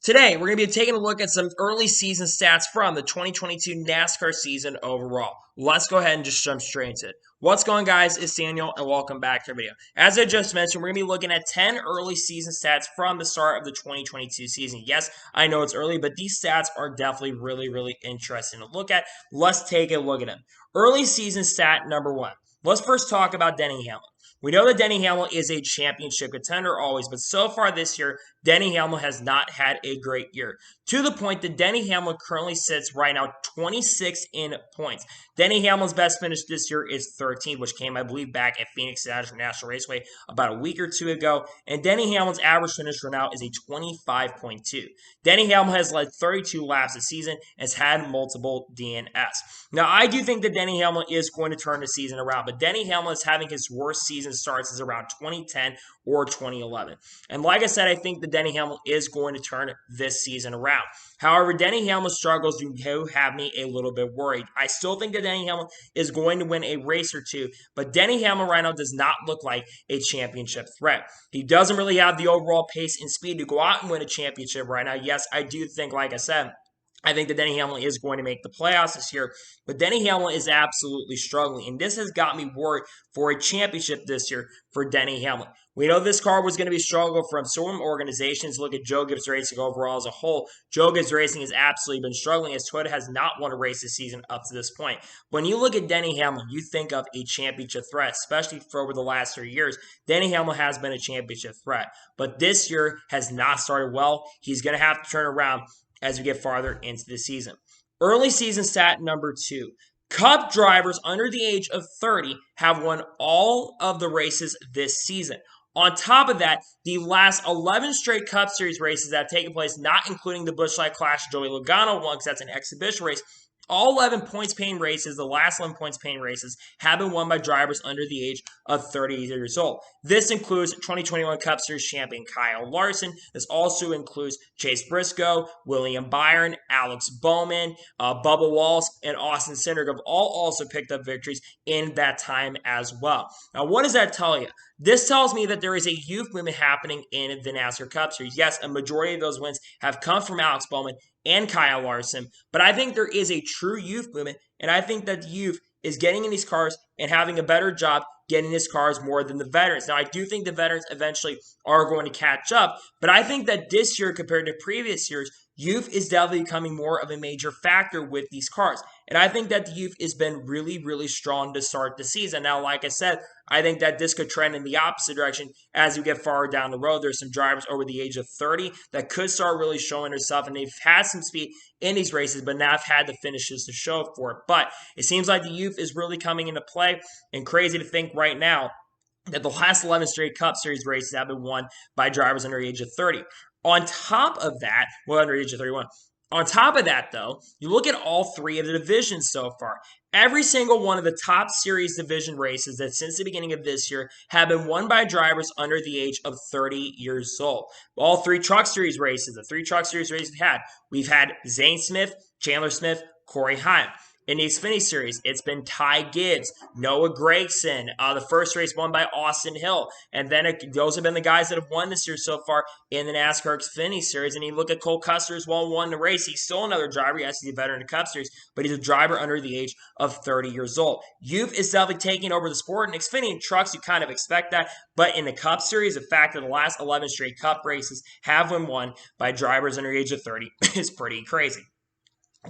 Today, we're going to be taking a look at some early season stats from the 2022 NASCAR season overall. Let's go ahead and just jump straight into it. What's going on, guys? It's Daniel, and welcome back to the video. As I just mentioned, we're going to be looking at 10 early season stats from the start of the 2022 season. Yes, I know it's early, but these stats are definitely really interesting to look at. Let's take a look at them. Early season stat number 1. Let's first talk about Denny Hamlin. We know that Denny Hamlin is a championship contender always, but so far this year, Denny Hamlin has not had a great year. To the point that Denny Hamlin currently sits right now 26 in points. Denny Hamlin's best finish this year is 13, which came, I believe, back at Phoenix National Raceway about a week or two ago. And Denny Hamlin's average finish right now is a 25.2. Denny Hamlin has led 32 laps this season and has had multiple DNS. Now, I do think that Denny Hamlin is going to turn the season around, but Denny Hamlin is having his worst season starts since around 2010 or 2011. And like I said, I think that Denny Hamlin is going to turn this season around. However, Denny Hamlin's struggles do have me a little bit worried. I still think that Denny Hamlin is going to win a race or two, but Denny Hamlin right now does not look like a championship threat. He doesn't really have the overall pace and speed to go out and win a championship right now. Yes, I do think, like I said, I think that Denny Hamlin is going to make the playoffs this year, but Denny Hamlin is absolutely struggling, and this has got me worried for a championship this year for Denny Hamlin. We know this car was going to be a struggle from some organizations. Look at Joe Gibbs Racing overall as a whole. Joe Gibbs Racing has absolutely been struggling as Toyota has not won a race this season up to this point. When you look at Denny Hamlin, you think of a championship threat, especially for over the last 3 years. Denny Hamlin has been a championship threat, but this year has not started well. He's going to have to turn around as we get farther into the season. Early season stat number 2. Cup drivers under the age of 30 have won all of the races this season. On top of that, the last 11 straight Cup Series races that have taken place, not including the Busch Light Clash Joey Logano one, because that's an exhibition race, all 11 points-paying races, the last 11 points-paying races, have been won by drivers under the age of 30 years old. This includes 2021 Cup Series champion Kyle Larson. This also includes Chase Briscoe, William Byron, Alex Bowman, Bubba Wallace, and Austin Cindric have all also picked up victories in that time as well. Now, what does that tell you? This tells me that there is a youth movement happening in the NASCAR Cup Series. Yes, a majority of those wins have come from Alex Bowman and Kyle Larson, but I think there is a true youth movement, and I think that the youth is getting in these cars and having a better job getting these cars more than the veterans. Now, I do think the veterans eventually are going to catch up, but I think that this year compared to previous years, youth is definitely becoming more of a major factor with these cars. And I think that the youth has been really strong to start the season. Now, like I said, I think that this could trend in the opposite direction as we get farther down the road. There's some drivers over the age of 30 that could start really showing themselves, and they've had some speed in these races, but now have had the finishes to show for it. But it seems like the youth is really coming into play, and crazy to think right now that the last 11 straight Cup Series races have been won by drivers under the age of 30. On top of that, well, under the age of 31. On top of that, though, you look at all 3 of the divisions so far. Every single one of the top series division races that since the beginning of this year have been won by drivers under the age of 30 years old. All 3 Truck Series races, the 3 Truck Series races we've had Zane Smith, Chandler Smith, Corey Heim. In the Xfinity Series, it's been Ty Gibbs, Noah Gragson, the first race won by Austin Hill. And then those have been the guys that have won this year so far in the NASCAR Xfinity Series. And you look at Cole Custer as well, won the race. He's still another driver. Yes, he's a veteran in the Cup Series, but he's a driver under the age of 30 years old. Youth is definitely taking over the sport. In Xfinity and trucks, you kind of expect that. But in the Cup Series, the fact that the last 11 straight Cup races have been won by drivers under the age of 30 is pretty crazy.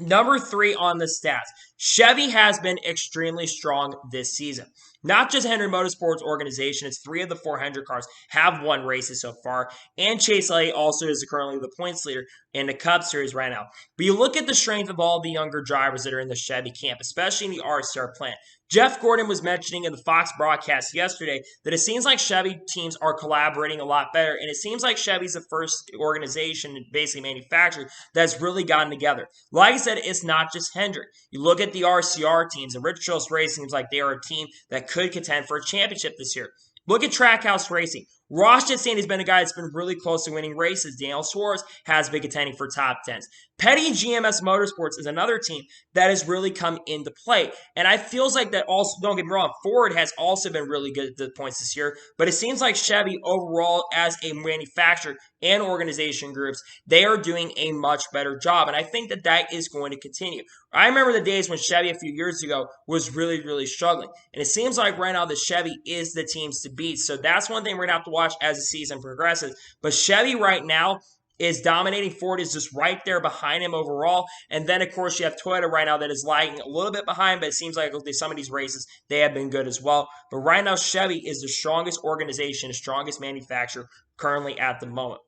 Number 3 on the stats. Chevy has been extremely strong this season. Not just Hendrick Motorsports organization, it's 3 of the 4 Hendrick cars have won races so far, and Chase Elliott also is currently the points leader in the Cup Series right now. But you look at the strength of all the younger drivers that are in the Chevy camp, especially in the RCR plant. Jeff Gordon was mentioning in the Fox broadcast yesterday that it seems like Chevy teams are collaborating a lot better, and it seems like Chevy's the first organization, basically manufacturer, that's really gotten together. Like I said, it's not just Hendrick. You look at the RCR teams, and Rich Choice Racing seems like they are a team that could contend for a championship this year. Look at Trackhouse Racing. Ross Chastain has been a guy that's been really close to winning races. Daniel Suarez has been contending for top 10s. Petty GMS Motorsports is another team that has really come into play. And I feels like that also, don't get me wrong, Ford has also been really good at the points this year. But it seems like Chevy overall as a manufacturer and organization groups, they are doing a much better job. And I think that that is going to continue. I remember the days when Chevy a few years ago was really, really struggling. And it seems like right now the Chevy is the teams to beat. So that's one thing we're going to have to watch as the season progresses. But Chevy right now is dominating. Ford is just right there behind him overall. And then, of course, you have Toyota right now that is lagging a little bit behind, but it seems like some of these races, they have been good as well. But right now, Chevy is the strongest organization, the strongest manufacturer currently at the moment.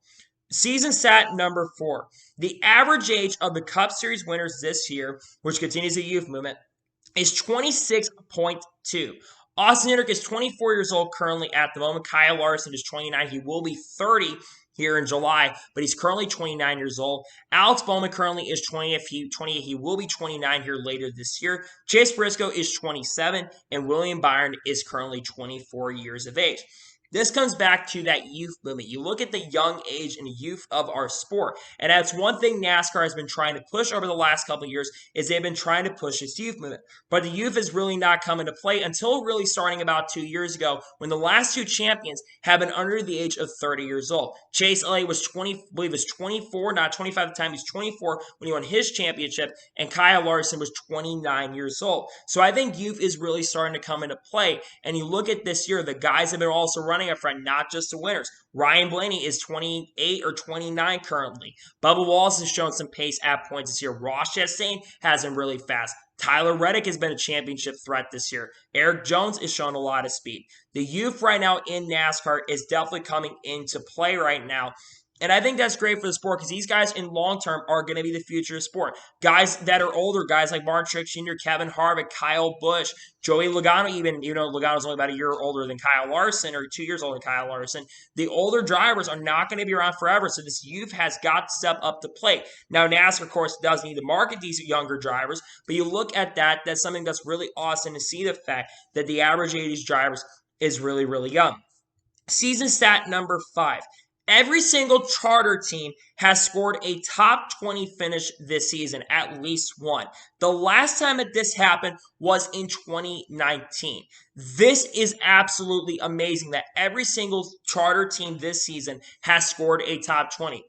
Season stat number 4. The average age of the Cup Series winners this year, which continues the youth movement, is 26.2. Austin Hendrick is 24 years old currently at the moment. Kyle Larson is 29. He will be 30 here in July, but he's currently 29 years old. Alex Bowman currently is 20. He will be 29 here later this year. Chase Briscoe is 27, and William Byron is currently 24 years of age. This comes back to that youth movement. You look at the young age and youth of our sport, and that's one thing NASCAR has been trying to push over the last couple of years is they've been trying to push this youth movement. But the youth is really not coming to play until really starting about 2 years ago when the last 2 champions have been under the age of 30 years old. Chase Elliott was 24, not 25 at the time. He's 24 when he won his championship, and Kyle Larson was 29 years old. So I think youth is really starting to come into play, and you look at this year, the guys have been also running up front, not just the winners. Ryan Blaney is 28 or 29 currently. Bubba Wallace has shown some pace at points this year. Ross Chastain has him really fast. Tyler Reddick has been a championship threat this year. Eric Jones is showing a lot of speed. The youth right now in NASCAR is definitely coming into play right now. And I think that's great for the sport because these guys in long term are going to be the future of sport. Guys that are older, guys like Martin Truex Jr., Kevin Harvick, Kyle Busch, Joey Logano, even Logano's only about a year older than Kyle Larson or 2 years older than Kyle Larson. The older drivers are not going to be around forever, so this youth has got to step up to plate. Now, NASCAR, of course, does need to market these younger drivers, but you look at that, that's something that's really awesome to see the fact that the average age of these drivers is really, really young. Season stat number 5. Every single charter team has scored a top 20 finish this season, at least one. The last time that this happened was in 2019. This is absolutely amazing that every single charter team this season has scored a top 20.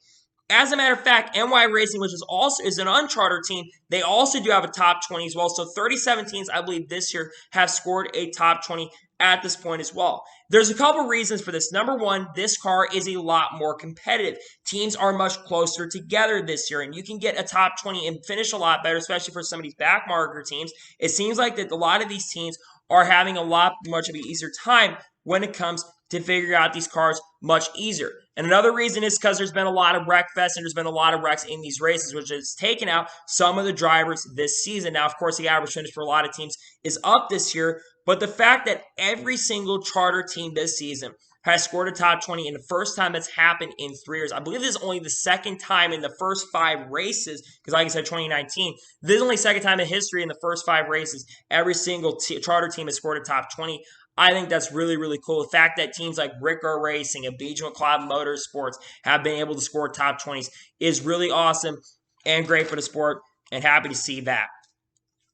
As a matter of fact, NY Racing, which is an unchartered team, they also do have a top 20 as well. So 37 teams, I believe, this year have scored a top 20 at this point as well. There's a couple reasons for this. Number one, this car is a lot more competitive. Teams are much closer together this year, and you can get a top 20 and finish a lot better, especially for some of these backmarker teams. It seems like that a lot of these teams are having much of an easier time when it comes to figure out these cars much easier. And another reason is because there's been a lot of wreck fest and there's been a lot of wrecks in these races, which has taken out some of the drivers this season. Now, of course, the average finish for a lot of teams is up this year, but the fact that every single charter team this season has scored a top 20 in the first time that's happened in 3 years. I believe this is only the second time in the first 5 races, because like I said, 2019, this is only the second time in history in the first 5 races, every single charter team has scored a top 20. I think that's really, really cool. The fact that teams like Ricker Racing and BJ McLeod Motorsports have been able to score top 20s is really awesome and great for the sport, and happy to see that.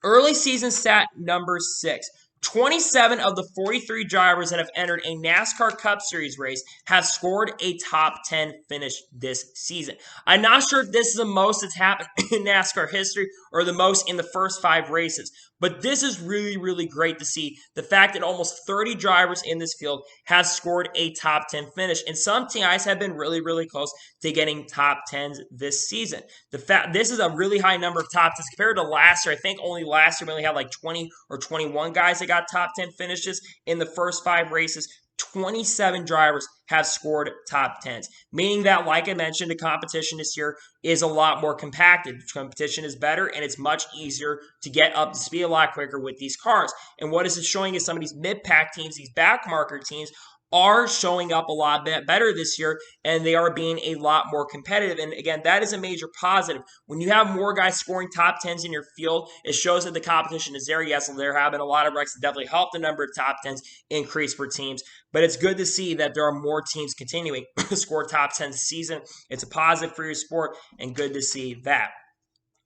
Early season stat number 6. 27 of the 43 drivers that have entered a NASCAR Cup Series race have scored a top 10 finish this season. I'm not sure if this is the most that's happened in NASCAR history or the most in the first 5 races, but this is really, really great to see. The fact that almost 30 drivers in this field have scored a top 10 finish, and some guys have been really, really close to getting top 10s this season. This is a really high number of top 10s compared to last year. I think only last year we only had like 20 or 21 guys that got top 10 finishes in the first 5 races. 27 drivers have scored top 10s, meaning that, like I mentioned, the competition this year is a lot more compacted. The competition is better, and it's much easier to get up to speed a lot quicker with these cars. And what is it showing is some of these mid-pack teams, these backmarker teams, are showing up a lot better this year, and they are being a lot more competitive. And again, that is a major positive. When you have more guys scoring top 10s in your field, it shows that the competition is there. Yes, there have been a lot of wrecks that definitely help the number of top 10s increase for teams, but it's good to see that there are more teams continuing to score top 10s this season. It's a positive for your sport, and good to see that.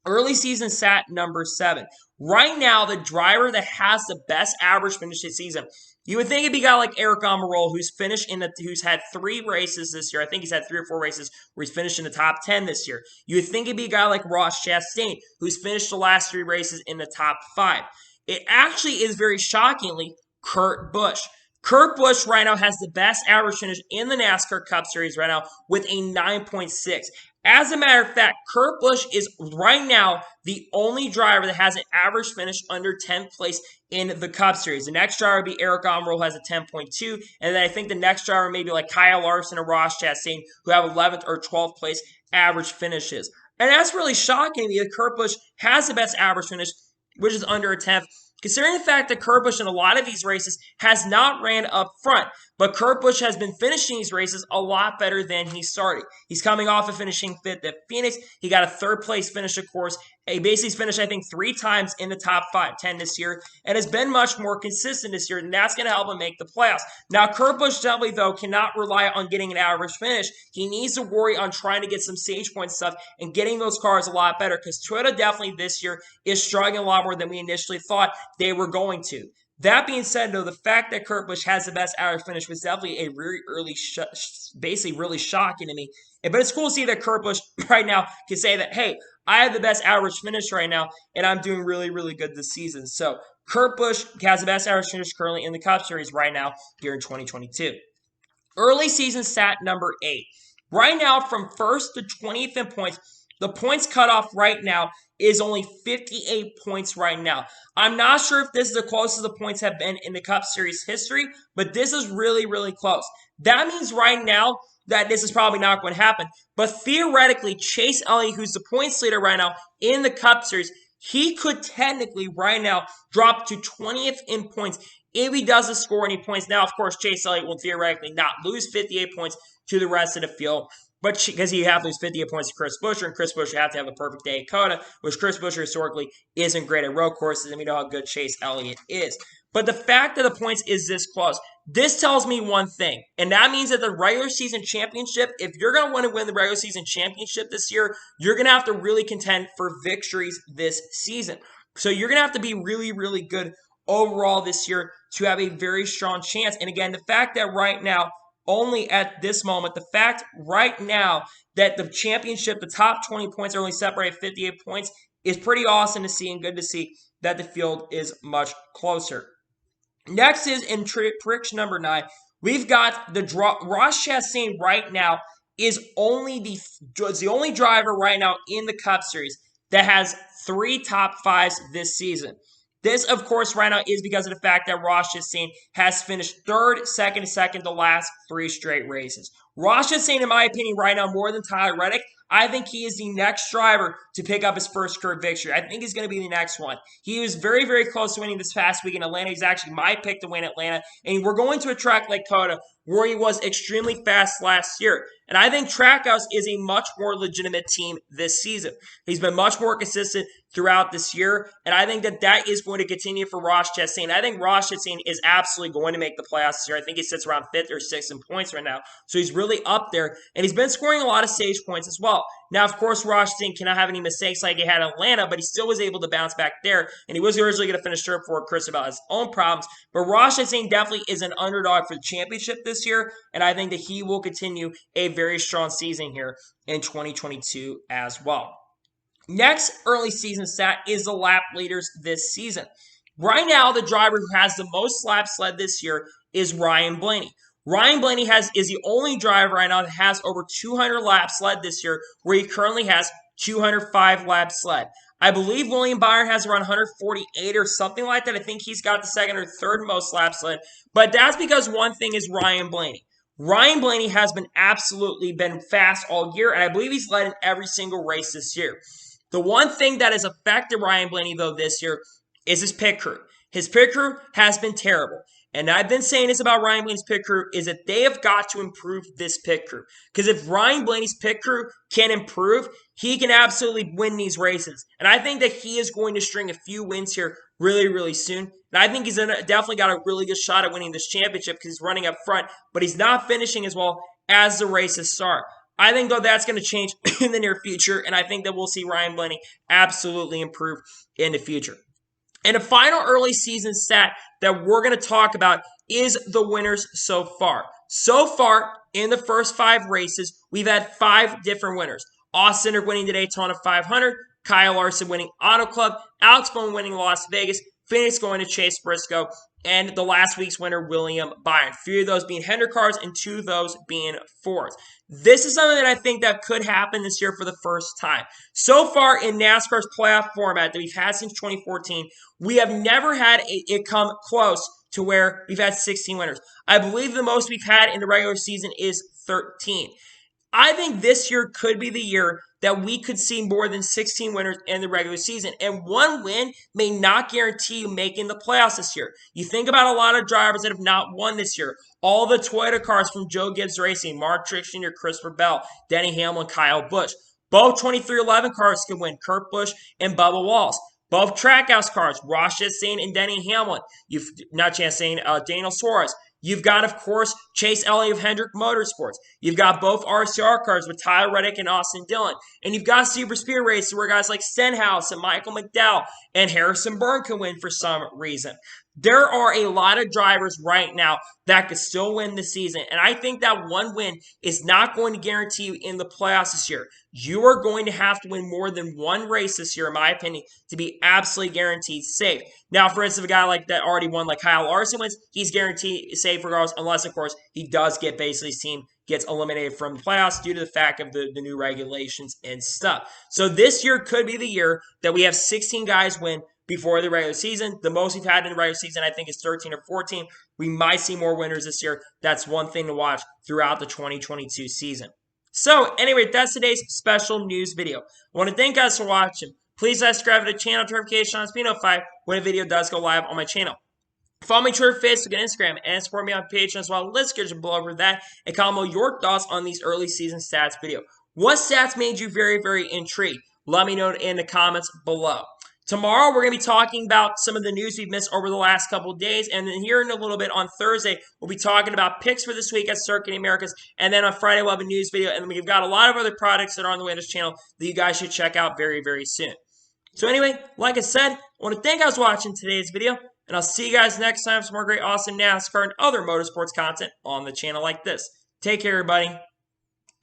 Early season stat number 7. Right now, the driver that has the best average finish this season You would think it'd be a guy like Eric Almirola, who's had 3 races this year. I think he's had 3 or 4 races where he's finished in the top 10 this year. You would think it'd be a guy like Ross Chastain, who's finished the last 3 races in the top 5. It actually is very shockingly Kurt Busch. Kurt Busch right now has the best average finish in the NASCAR Cup Series right now with a 9.6. As a matter of fact, Kurt Busch is right now the only driver that has an average finish under 10th place in the Cup Series. The next driver would be Eric Almirola, who has a 10.2, and then I think the next driver may be like Kyle Larson or Ross Chastain, who have 11th or 12th place average finishes. And that's really shocking to me that Kurt Busch has the best average finish, which is under a 10th. Considering the fact that Kurt Busch in a lot of these races has not ran up front, but Kurt Busch has been finishing these races a lot better than he started. He's coming off of finishing 5th at Phoenix. He got a 3rd place finish, of course. He basically finished, I think, 3 times in the top 10 this year and has been much more consistent this year, and that's going to help him make the playoffs. Now, Kurt Busch definitely, though, cannot rely on getting an average finish. He needs to worry on trying to get some stage point stuff and getting those cars a lot better because Toyota definitely this year is struggling a lot more than we initially thought they were going to. That being said, though, the fact that Kurt Busch has the best average finish was definitely a really early, basically really shocking to me. But it's cool to see that Kurt Busch right now can say that, hey, I have the best average finish right now, and I'm doing really, really good this season. So Kurt Busch has the best average finish currently in the Cup Series right now here in 2022. Early season stat number 8. Right now, from 1st to 20th in points, the points cutoff right now is only 58 points right now. I'm not sure if this is the closest the points have been in the Cup Series history, but this is really, really close. That means right now that this is probably not going to happen. But theoretically, Chase Elliott, who's the points leader right now in the Cup Series, he could technically right now drop to 20th in points if he doesn't score any points. Now, of course, Chase Elliott will theoretically not lose 58 points to the rest of the field, but because you have to lose 58 points to Chris Buescher, and Chris Buescher have to have a perfect day at Coda, which Chris Buescher historically isn't great at road courses, and we know how good Chase Elliott is. But the fact that the points is this close, this tells me one thing, and that means that the regular season championship, if you're going to want to win the regular season championship this year, you're going to have to really contend for victories this season. So you're going to have to be really, really good overall this year to have a very strong chance. And again, the fact that right now, only at this moment, the fact right now that the championship, the top 20 points are only separated 58 points is pretty awesome to see and good to see that the field is much closer. Next is in prediction number 9. We've got the Ross Chastain right now is the only driver right now in the Cup Series that has 3 top 5s this season. This, of course, right now is because of the fact that Ross Chastain has finished 3rd, 2nd the last 3 straight races. Ross Chastain, in my opinion, right now, more than Tyler Reddick, I think he is the next driver to pick up his first career victory. I think he's going to be the next one. He was very, very close to winning this past week in Atlanta. He's actually my pick to win Atlanta. And we're going to a track like Coda where he was extremely fast last year. And I think Trackhouse is a much more legitimate team this season. He's been much more consistent throughout this year, and I think that is going to continue for Ross Chastain. I think Ross Chastain is absolutely going to make the playoffs this year. I think he sits around 5th or 6th in points right now, so he's really up there, and he's been scoring a lot of stage points as well. Now, of course, Ross Chastain cannot have any mistakes like he had in Atlanta, but he still was able to bounce back there, and he was originally going to finish 3rd for Chris about his own problems, but Ross Chastain definitely is an underdog for the championship this year, and I think that he will continue a very strong season here in 2022 as well. Next early season stat is the lap leaders this season. Right now, the driver who has the most laps led this year is Ryan Blaney. Ryan Blaney is the only driver right now that has over 200 laps led this year, where he currently has 205 laps led. I believe William Byron has around 148 or something like that. I think he's got the 2nd or 3rd most laps led. But that's because one thing is Ryan Blaney. Ryan Blaney has been fast all year, and I believe he's led in every single race this year. The one thing that has affected Ryan Blaney, though, this year is his pit crew. His pit crew has been terrible. And I've been saying this about Ryan Blaney's pit crew, is that they have got to improve this pit crew. Because if Ryan Blaney's pit crew can improve, he can absolutely win these races. And I think that he is going to string a few wins here really, really soon. And I think he's definitely got a really good shot at winning this championship because he's running up front, but he's not finishing as well as the races start. I think, though, that's going to change in the near future, and I think that we'll see Ryan Blaney absolutely improve in the future. And a final early season stat that we're going to talk about is the winners so far. So far, in the first 5 races, we've had 5 different winners. Austin Cindric winning the Daytona 500, Kyle Larson winning Auto Club, Alex Bowman winning Las Vegas, Phoenix going to Chase Briscoe, and the last week's winner, William Byron. 3 of those being Hendrick cars and 2 of those being Fords. This is something that I think that could happen this year for the first time. So far in NASCAR's playoff format that we've had since 2014, we have never had it come close to where we've had 16 winners. I believe the most we've had in the regular season is 13. I think this year could be the year that we could see more than 16 winners in the regular season. And one win may not guarantee you making the playoffs this year. You think about a lot of drivers that have not won this year. All the Toyota cars from Joe Gibbs Racing, Mark Truex Jr., Christopher Bell, Denny Hamlin, Kyle Busch. Both 2311 cars can win, Kurt Busch and Bubba Wallace. Both Trackhouse cars, Ross Chastain and Denny Hamlin. Daniel Suarez. You've got, of course, Chase Elliott of Hendrick Motorsports. You've got both RCR cars with Tyler Reddick and Austin Dillon. And you've got super speed races where guys like Stenhouse and Michael McDowell and Harrison Byrne can win for some reason. There are a lot of drivers right now that could still win the season. And I think that one win is not going to guarantee you in the playoffs this year. You are going to have to win more than one race this year, in my opinion, to be absolutely guaranteed safe. Now, for instance, a guy like that already won, like Kyle Larson wins, he's guaranteed safe regardless, unless, of course, he does get basically his team gets eliminated from the playoffs due to the fact of the new regulations and stuff. So this year could be the year that we have 16 guys win before the regular season. The most we've had in the regular season, I think, is 13 or 14. We might see more winners this year. That's one thing to watch throughout the 2022 season. So, anyway, that's today's special news video. I want to thank you guys for watching. Please subscribe to the channel, notification on be notified when a video does go live on my channel. Follow me on Twitter, Facebook, and Instagram, and support me on Patreon as well. Let's get your below over that and comment your thoughts on these early season stats video. What stats made you very, very intrigued? Let me know in the comments below. Tomorrow, we're going to be talking about some of the news we've missed over the last couple of days. And then here in a little bit on Thursday, we'll be talking about picks for this week at Circuit Americas. And then on Friday, we'll have a news video. And then we've got a lot of other products that are on the way on this channel that you guys should check out very, very soon. So anyway, like I said, I want to thank you guys for watching today's video. And I'll see you guys next time for some more great, awesome NASCAR and other motorsports content on the channel like this. Take care, everybody.